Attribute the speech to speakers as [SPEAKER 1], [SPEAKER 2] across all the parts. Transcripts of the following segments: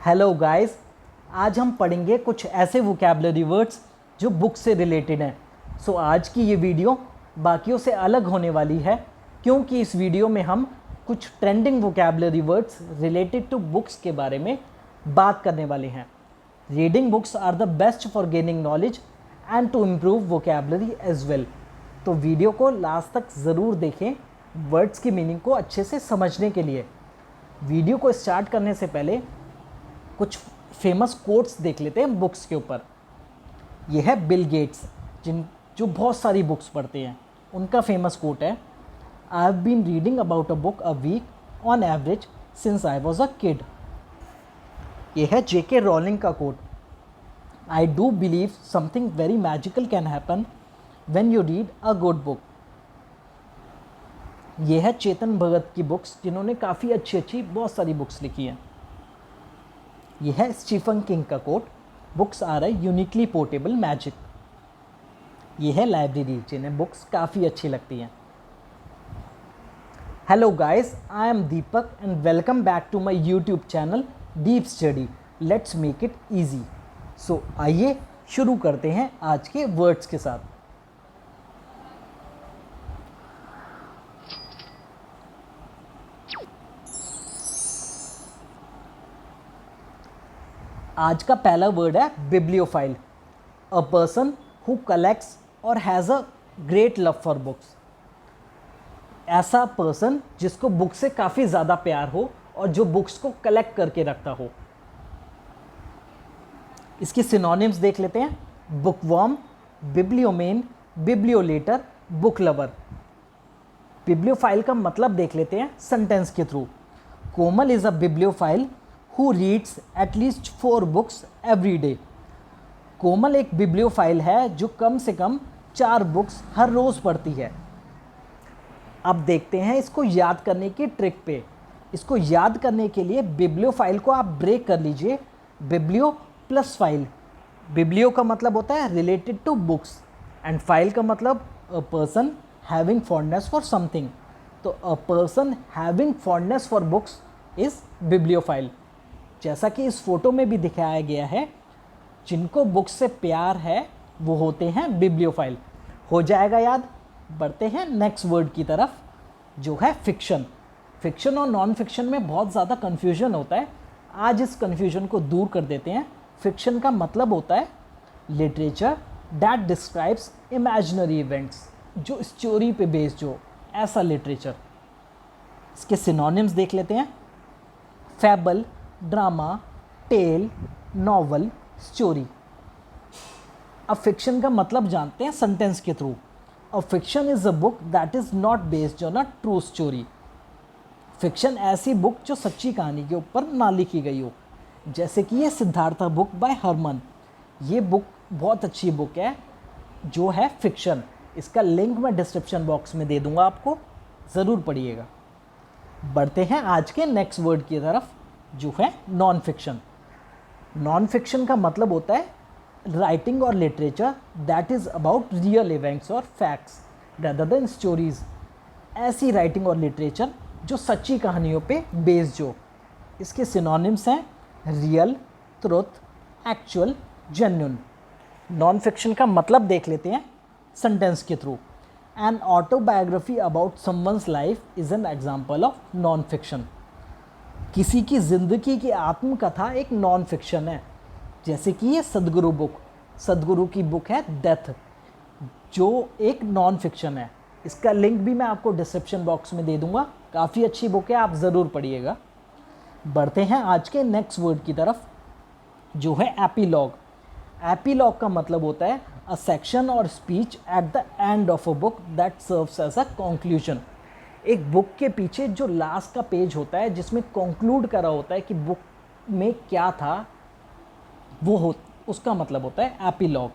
[SPEAKER 1] Hello guys, आज हम पढ़ेंगे कुछ ऐसे वोकैबुलरी वर्ड्स जो बुक से रिलेटेड हैं। आज की ये वीडियो बाकियों से अलग होने वाली है क्योंकि इस वीडियो में हम कुछ trending vocabulary words related to books के बारे में बात करने वाले हैं। Reading books are the best for gaining knowledge and to improve vocabulary as well. तो वीडियो को लास्ट तक ज़रूर देखें वर्ड्स की मीनिंग को अच्छे से समझने के लिए। वीडियो को स्टार्ट करने से पहले कुछ फेमस कोट्स देख लेते हैं बुक्स के ऊपर। यह है बिल गेट्स, जो बहुत सारी बुक्स पढ़ते हैं, उनका फेमस कोट है, I have been reading about a book a week on average since I was a kid. यह है जेके रॉलिंग का quote, I do believe something very magical can happen when you read a good book. यह है चेतन भगत की books, जिन्होंने काफ़ी अच्छी बहुत सारी बुक्स लिखी हैं। यह है स्टीफन किंग का quote, books are a uniquely portable magic. यह है लाइब्रेरी, जिन्हें बुक्स काफ़ी अच्छी लगती हैं। Hello guys, I am Deepak and welcome back to my YouTube channel Deep Study, let's make it easy. आइए शुरू करते हैं आज के वर्ड्स के साथ। आज का पहला वर्ड है bibliophile, a person who collects और has a great love for books. ऐसा पर्सन जिसको बुक से काफ़ी ज़्यादा प्यार हो और जो बुक्स को कलेक्ट करके रखता हो। इसके सिनोनिम्स देख लेते हैं, बुकवर्म, बिब्लियोमेन, बिब्लियोलेटर, बुक लवर। बिब्लियोफाइल का मतलब देख लेते हैं सेंटेंस के through. Komal is a bibliophile who reads at least 4 books every day। कोमल एक बिब्लियोफाइल है जो कम से कम 4 बुक्स हर रोज़ पढ़ती है। अब देखते हैं इसको याद करने की ट्रिक पे। इसको याद करने के लिए बिब्लियोफाइल को आप ब्रेक कर लीजिए, बिब्लियो प्लस फाइल। बिब्लियो का मतलब होता है related to books and file का मतलब a person having fondness for something. तो a person having fondness for books is bibliophile. जैसा कि इस फोटो में भी दिखाया गया है, जिनको बुक्स से प्यार है वो होते हैं बिब्लियोफाइल। हो जाएगा याद। बढ़ते हैं नेक्स्ट वर्ड की तरफ, जो है फिक्शन। फिक्शन और नॉन फिक्शन में बहुत ज़्यादा कन्फ्यूजन होता है। आज इस कन्फ्यूजन को दूर कर देते हैं। फिक्शन का मतलब होता है literature that describes imaginary events, जो स्टोरी पे बेस्ड हो, ऐसा लिटरेचर। इसके सिनोनिम्स देख लेते हैं, फैबल, ड्रामा, टेल, नॉवल, स्टोरी। अब फिक्शन का मतलब जानते हैं सेंटेंस के through. A fiction is a book that is not based on a true story. Fiction ऐसी बुक जो सच्ची कहानी के ऊपर ना लिखी गई हो, जैसे कि ये सिद्धार्था बुक बाय हरमन। ये बुक बहुत अच्छी बुक है जो है फिक्शन। इसका लिंक मैं डिस्क्रिप्शन बॉक्स में दे दूंगा, आपको ज़रूर पढ़िएगा। बढ़ते हैं आज के नेक्स्ट वर्ड की तरफ, जो है नॉन फिक्शन। नॉन फिक्शन का मतलब होता है राइटिंग और literature that is about real events और फैक्ट्स रेदर देन स्टोरीज। ऐसी राइटिंग और लिटरेचर जो सच्ची कहानियों पे बेस्ड हो। इसके सिनोनिम्स हैं real, truth, actual, genuine. Non fiction का मतलब देख लेते हैं सेंटेंस के through. An autobiography about someone's life is an example of non fiction. किसी की ज़िंदगी की आत्मकथा एक नॉन फिक्शन है। जैसे कि ये सदगुरु बुक, सदगुरु की बुक है डेथ, जो एक नॉन फिक्शन है। इसका लिंक भी मैं आपको डिस्क्रिप्शन बॉक्स में दे दूंगा। काफ़ी अच्छी बुक है, आप ज़रूर पढ़िएगा। बढ़ते हैं आज के नेक्स्ट वर्ड की तरफ, जो है एपीलॉग। एपीलॉग का मतलब होता है अ सेक्शन और speech at the end of a book that serves as a conclusion. एक बुक के पीछे जो लास्ट का पेज होता है, जिसमें कंक्लूड करा होता है कि बुक में क्या था, उसका मतलब होता है एपीलॉग।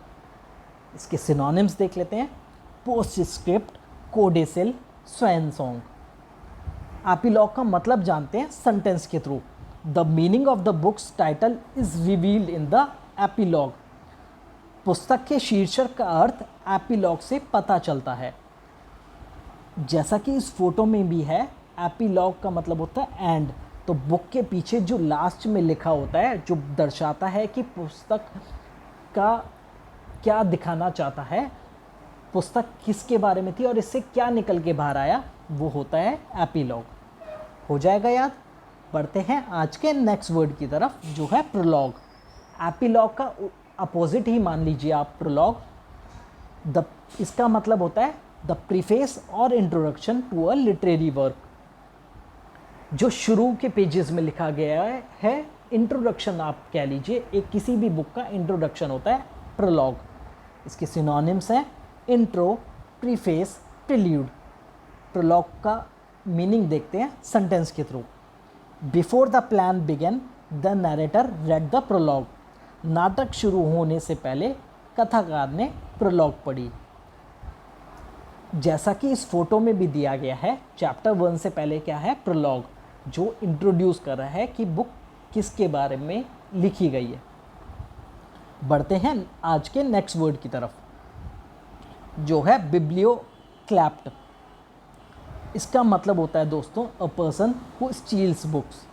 [SPEAKER 1] इसके सिनोनिम्स देख लेते हैं, पोस्टस्क्रिप्ट, कोडेसिल, स्वैन सॉन्ग। एपीलॉग का मतलब जानते हैं सेंटेंस के through. The meaning of the books title is revealed in the epilogue. पुस्तक के शीर्षक का अर्थ एपीलॉग से पता चलता है। जैसा कि इस फोटो में भी है, एपीलॉग का मतलब होता है एंड, तो बुक के पीछे जो लास्ट में लिखा होता है, जो दर्शाता है कि पुस्तक का क्या दिखाना चाहता है, पुस्तक किसके बारे में थी और इससे क्या निकल के बाहर आया, वो होता है एपीलॉग। हो जाएगा याद। बढ़ते हैं आज के नेक्स्ट वर्ड की तरफ, जो है प्रोलॉग। एपीलॉग का अपोजिट ही मान लीजिए आप प्रोलॉग। इसका मतलब होता है द प्रीफेस और introduction to a literary work. जो शुरू के पेजेस में लिखा गया है, इंट्रोडक्शन आप कह लीजिए, एक किसी भी बुक का इंट्रोडक्शन होता है प्रोलॉग। इसके सिनोनिम्स हैं इंट्रो, प्रीफेस, प्रील्यूड। प्रोलॉग का मीनिंग देखते हैं सेंटेंस के through. Before the play began the narrator read the prologue. नाटक शुरू होने से पहले कथाकार ने प्रोलॉग पढ़ी। जैसा कि इस फोटो में भी दिया गया है, चैप्टर 1 से पहले क्या है, प्रोलॉग, जो इंट्रोड्यूस कर रहा है कि बुक किसके बारे में लिखी गई है। बढ़ते हैं आज के नेक्स्ट वर्ड की तरफ, जो है बिब्लियोक्लैप्ट। इसका मतलब होता है दोस्तों a person who steals books.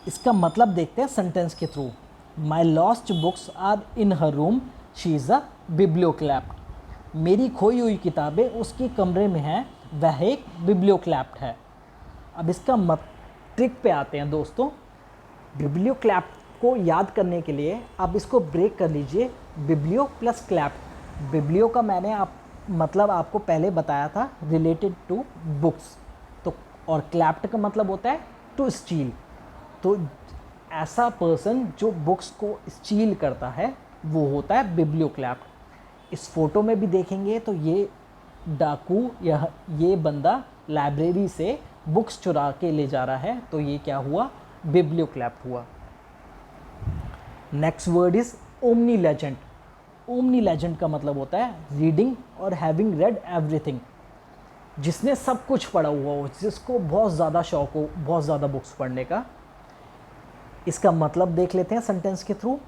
[SPEAKER 1] इसका मतलब देखते हैं सेंटेंस के through. My lost books are in her room, she is a biblioklept. मेरी खोई हुई किताबें उसके कमरे में हैं, वह एक बिब्लियोक्लैप्ट है। अब इसका ट्रिक पे आते हैं दोस्तों। बिब्लियोक्लैप्ट को याद करने के लिए आप इसको ब्रेक कर लीजिए, बिब्लियो प्लस क्लैप्ट। बिब्लियो का मैंने मतलब आपको पहले बताया था, रिलेटेड टू बुक्स। तो और क्लैप्ट का मतलब होता है टू स्टील। तो ऐसा पर्सन जो बुक्स को स्टील करता है वो होता है बिब्लियोक्लैप्ट। इस फोटो में भी देखेंगे तो ये डाकू या ये बंदा लाइब्रेरी से बुक्स चुरा के ले जा रहा है, तो ये क्या हुआ, बिब्लियोक्लैप्ट हुआ। Next word is omni legend. Omni legend का मतलब होता है रीडिंग और हैविंग रेड एवरीथिंग। जिसने सब कुछ पढ़ा हुआ हो, जिसको बहुत ज़्यादा शौक हो बहुत ज़्यादा बुक्स पढ़ने का। इसका मतलब देख लेते हैं सेंटेंस के through.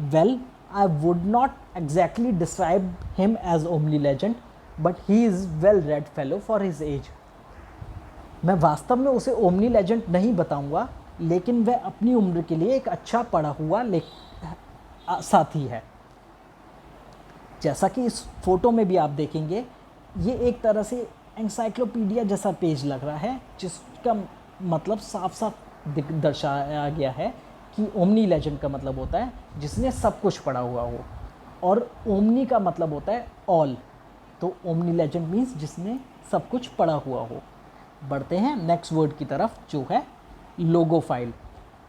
[SPEAKER 1] Well, I would not exactly describe him as omnilegent, but he is well read fellow for his age. मैं वास्तव में उसे ओमनी लेजेंड नहीं बताऊंगा, लेकिन वह अपनी उम्र के लिए एक अच्छा पढ़ा हुआ साथी है। जैसा कि इस फोटो में भी आप देखेंगे, ये एक तरह से एनसाइक्लोपीडिया जैसा पेज लग रहा है, जिसका मतलब साफ साफ दर्शाया गया है कि ओमनी लेजेंड का मतलब होता है जिसने सब कुछ पढ़ा हुआ हो, और ओमनी का मतलब होता है ऑल। तो ओमनी लेजेंड मीन्स जिसने सब कुछ पढ़ा हुआ हो। बढ़ते हैं नेक्स्ट वर्ड की तरफ, जो है लोगोफाइल।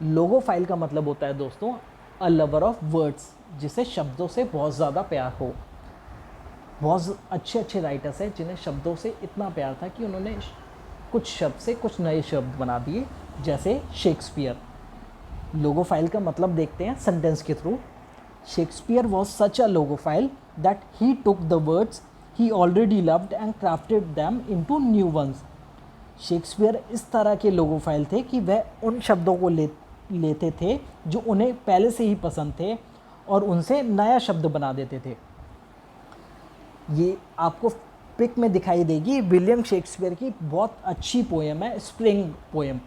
[SPEAKER 1] लोगोफाइल का मतलब होता है दोस्तों अ लवर ऑफ वर्ड्स, जिसे शब्दों से बहुत ज़्यादा प्यार हो। बहुत अच्छे अच्छे राइटर्स हैं जिन्हें शब्दों से इतना प्यार था कि उन्होंने कुछ शब्द से कुछ नए शब्द बना दिए, जैसे शेक्सपियर। लोगोफाइल का मतलब देखते हैं सेंटेंस के through. Shakespeare was such a logophile that he took the words he already loved and crafted them into new ones. Shakespeare इस तरह के लोगोफाइल थे कि वह उन शब्दों को लेते थे जो उन्हें पहले से ही पसंद थे और उनसे नया शब्द बना देते थे। ये आपको पिक में दिखाई देगी, विलियम शेक्सपियर की बहुत अच्छी पोएम है, स्प्रिंग पोएम।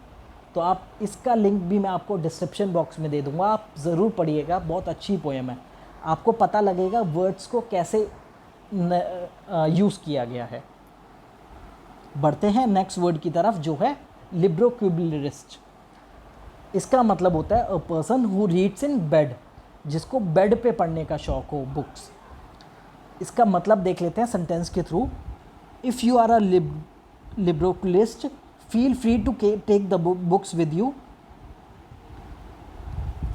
[SPEAKER 1] तो आप इसका लिंक भी मैं आपको डिस्क्रिप्शन बॉक्स में दे दूंगा, आप ज़रूर पढ़िएगा, बहुत अच्छी पोएम है। आपको पता लगेगा वर्ड्स को कैसे यूज़ किया गया है। बढ़ते हैं नेक्स्ट वर्ड की तरफ, जो है लिब्रोक्यूबलिस्ट। इसका मतलब होता है अ person who reads in bed, जिसको बेड पे पढ़ने का शौक हो बुक्स। इसका मतलब देख लेते हैं सेंटेंस के through. If you are a librocubicularist, feel free to take the books with you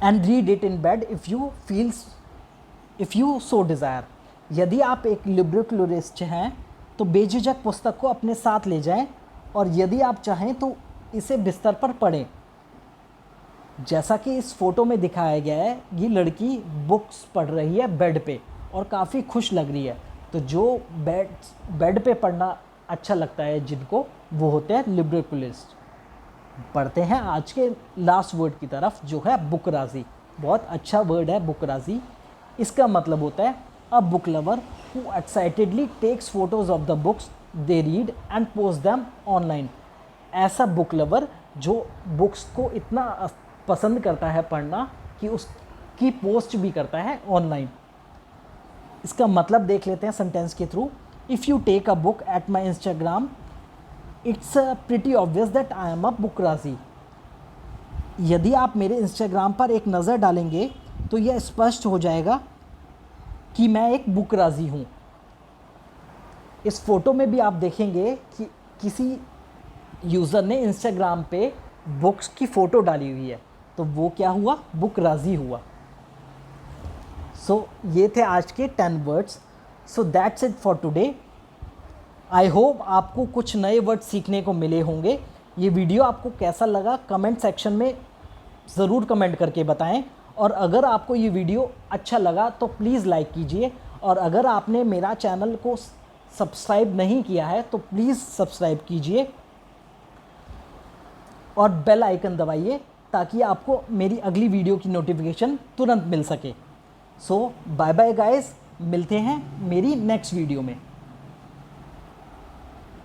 [SPEAKER 1] and read it in bed if you so desire. यदि आप एक लिब्रोक्यूलिस्ट हैं तो बेझिझक पुस्तक को अपने साथ ले जाएं, और यदि आप चाहें तो इसे बिस्तर पर पढ़ें। जैसा कि इस फोटो में दिखाया गया है, ये लड़की बुक्स पढ़ रही है बेड पे और काफ़ी खुश लग रही है। तो जो बेड पे पढ़ना अच्छा लगता है जिनको, वो होते हैं लिब्रोक्यूलिस्ट। पढ़ते हैं आज के लास्ट वर्ड की तरफ, जो है बुकराजी। बहुत अच्छा वर्ड है बुकराजी। इसका मतलब होता है a book lover who excitedly takes photos of the books they read and post them online. ऐसा बुक लवर जो बुक्स को इतना पसंद करता है पढ़ना कि उसकी पोस्ट भी करता है ऑनलाइन। इसका मतलब देख लेते हैं सेंटेंस के through. If you take a book at my Instagram it's pretty obvious that I am a book राजी। यदि आप मेरे इंस्टाग्राम पर एक नज़र डालेंगे तो यह स्पष्ट हो जाएगा कि मैं एक बुक राजी हूँ। इस फोटो में भी आप देखेंगे कि किसी यूज़र ने इंस्टाग्राम पे बुक्स की फ़ोटो डाली हुई है, तो वो क्या हुआ, बुक राजी हुआ। सो ये थे आज के 10 words. So that's it for today. I hope आपको कुछ नए वर्ड सीखने को मिले होंगे। ये वीडियो आपको कैसा लगा कमेंट सेक्शन में ज़रूर कमेंट करके बताएं। और अगर आपको ये वीडियो अच्छा लगा तो प्लीज़ लाइक कीजिए, और अगर आपने मेरा चैनल को सब्सक्राइब नहीं किया है तो प्लीज़ सब्सक्राइब कीजिए और बेल आइकन दबाइए ताकि आपको मेरी अगली वीडियो की नोटिफिकेशन तुरंत मिल सके। सो बाय बाय गाइस, मिलते हैं मेरी नेक्स्ट वीडियो में।